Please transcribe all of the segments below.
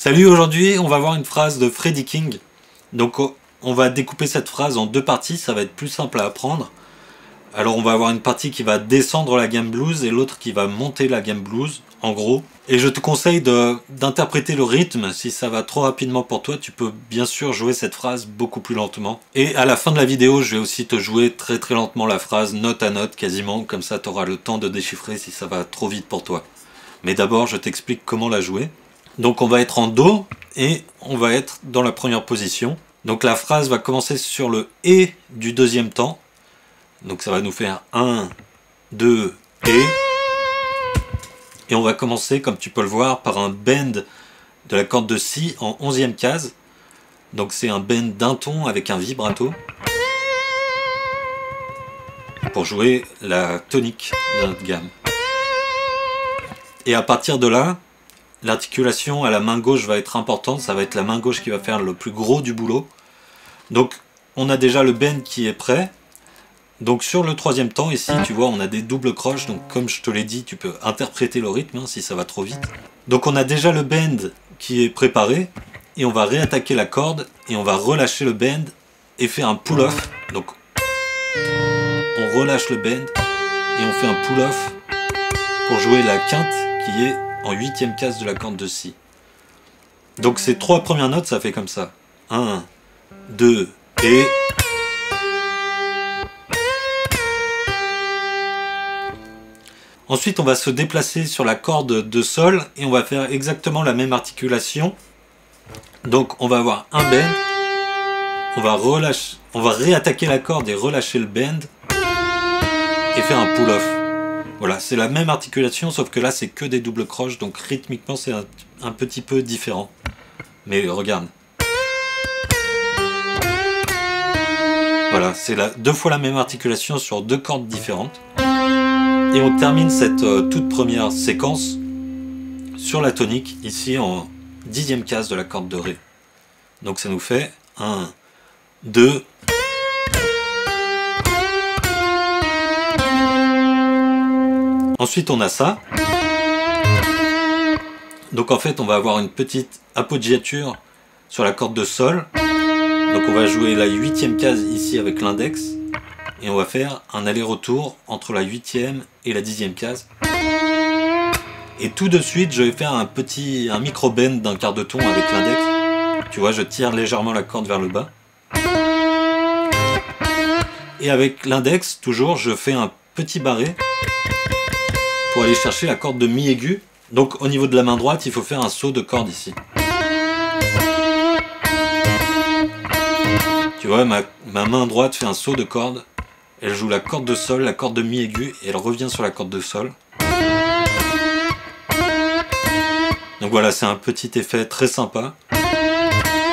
Salut, aujourd'hui on va voir une phrase de Freddie King. Donc on va découper cette phrase en deux parties, ça va être plus simple à apprendre. Alors on va avoir une partie qui va descendre la gamme blues et l'autre qui va monter la gamme blues, en gros. Et je te conseille d'interpréter le rythme. Si ça va trop rapidement pour toi, tu peux bien sûr jouer cette phrase beaucoup plus lentement. Et à la fin de la vidéo, je vais aussi te jouer très lentement la phrase note à note quasiment. Comme ça tu auras le temps de déchiffrer si ça va trop vite pour toi. Mais d'abord je t'explique comment la jouer. Donc on va être en Do et on va être dans la première position. Donc la phrase va commencer sur le Et du deuxième temps. Donc ça va nous faire 1, 2, et. Et on va commencer, comme tu peux le voir, par un bend de la corde de Si en 11e case. Donc c'est un bend d'un ton avec un vibrato. Pour jouer la tonique de notre gamme. Et à partir de là, l'articulation à la main gauche va être importante, ça va être la main gauche qui va faire le plus gros du boulot. Donc on a déjà le bend qui est prêt. Donc sur le troisième temps ici, tu vois, on a des doubles croches, donc comme je te l'ai dit, tu peux interpréter le rythme si ça va trop vite. Donc on a déjà le bend qui est préparé, et on va réattaquer la corde, et on va relâcher le bend, et faire un pull-off. Donc on relâche le bend, et on fait un pull-off pour jouer la quinte qui est en 8e case de la corde de Si. Donc ces trois premières notes, ça fait comme ça. 1, 2, et... Ensuite, on va se déplacer sur la corde de Sol et on va faire exactement la même articulation. Donc on va avoir un bend, on va réattaquer la corde et relâcher le bend et faire un pull-off. Voilà, c'est la même articulation, sauf que là c'est que des doubles croches, donc rythmiquement c'est un petit peu différent. Mais regarde. Voilà, c'est deux fois la même articulation sur deux cordes différentes. Et on termine cette toute première séquence sur la tonique, ici en 10e case de la corde de Ré. Donc ça nous fait 1, 2... Ensuite on a ça. Donc en fait on va avoir une petite appoggiature sur la corde de Sol. Donc on va jouer la 8e case ici avec l'index. Et on va faire un aller-retour entre la 8e et la 10e case. Et tout de suite je vais faire un micro bend d'un quart de ton avec l'index. Tu vois, je tire légèrement la corde vers le bas. Et avec l'index, toujours, je fais un petit barré pour aller chercher la corde de Mi aigu. Donc au niveau de la main droite, il faut faire un saut de corde ici. Tu vois, ma main droite fait un saut de corde. Elle joue la corde de Sol, la corde de Mi aigu, et elle revient sur la corde de Sol. Donc voilà, c'est un petit effet très sympa.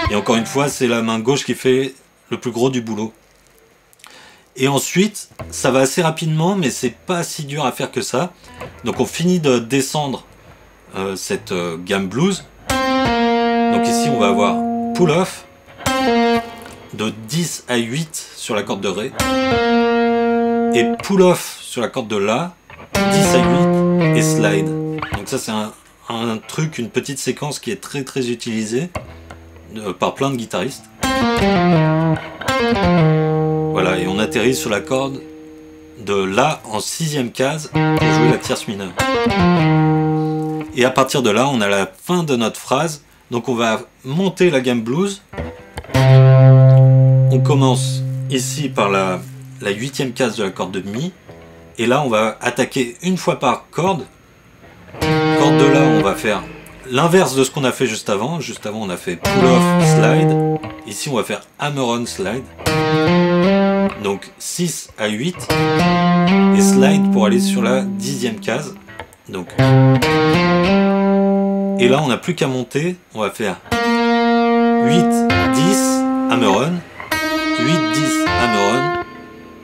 Et encore une fois, c'est la main gauche qui fait le plus gros du boulot. Et ensuite, ça va assez rapidement, mais c'est pas si dur à faire que ça. Donc on finit de descendre cette gamme blues. Donc ici, on va avoir pull-off de 10 à 8 sur la corde de Ré. Et pull-off sur la corde de La, 10 à 8 et slide. Donc ça c'est un truc, une petite séquence qui est très utilisée par plein de guitaristes. Voilà, et on atterrit sur la corde de La en 6e case pour jouer la tierce mineure. Et à partir de là, on a la fin de notre phrase. Donc on va monter la gamme blues. On commence ici par la 8e case de la corde de Mi, et là on va attaquer une fois par corde. Corde de La, on va faire l'inverse de ce qu'on a fait juste avant. Juste avant on a fait pull-off, slide. Ici on va faire hammer-on, slide. Donc 6 à 8 et slide pour aller sur la 10e case. Donc, et là on n'a plus qu'à monter, on va faire 8, 10, hammer-on, 8, 10, hammer-on.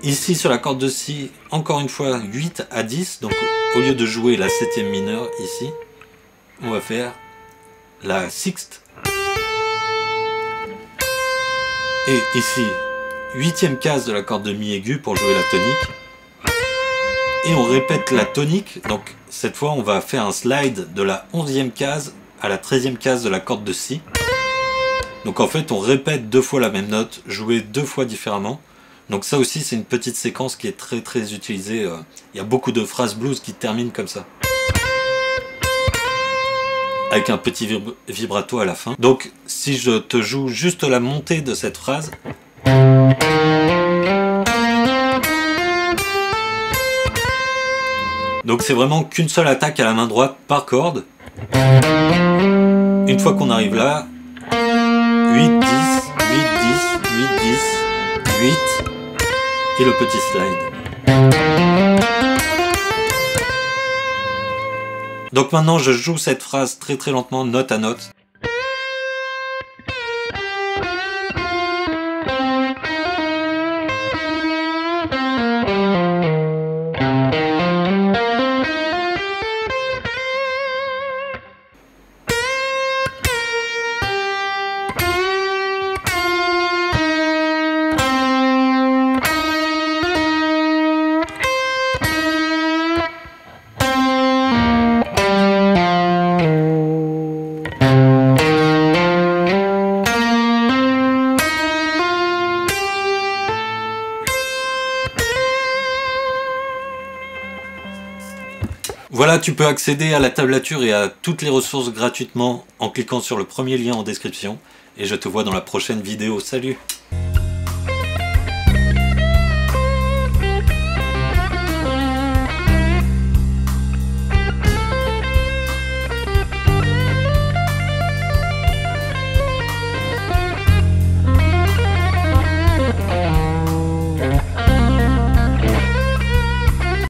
Ici sur la corde de Si, encore une fois 8 à 10, donc au lieu de jouer la 7e mineure ici, on va faire la sixte. Et ici, 8e case de la corde de Mi aigu pour jouer la tonique. Et on répète la tonique, donc cette fois on va faire un slide de la 11e case à la 13e case de la corde de Si. Donc en fait on répète 2 fois la même note, jouée 2 fois différemment. Donc ça aussi c'est une petite séquence qui est très utilisée. Il y a beaucoup de phrases blues qui terminent comme ça. Avec un petit vibrato à la fin. Donc si je te joue juste la montée de cette phrase. Donc c'est vraiment qu'une seule attaque à la main droite par corde. Une fois qu'on arrive là, 8, 10, 8, 10, 8, 10, 8 et le petit slide. Donc maintenant je joue cette phrase très lentement, note à note. Voilà, tu peux accéder à la tablature et à toutes les ressources gratuitement en cliquant sur le premier lien en description. Et je te vois dans la prochaine vidéo. Salut!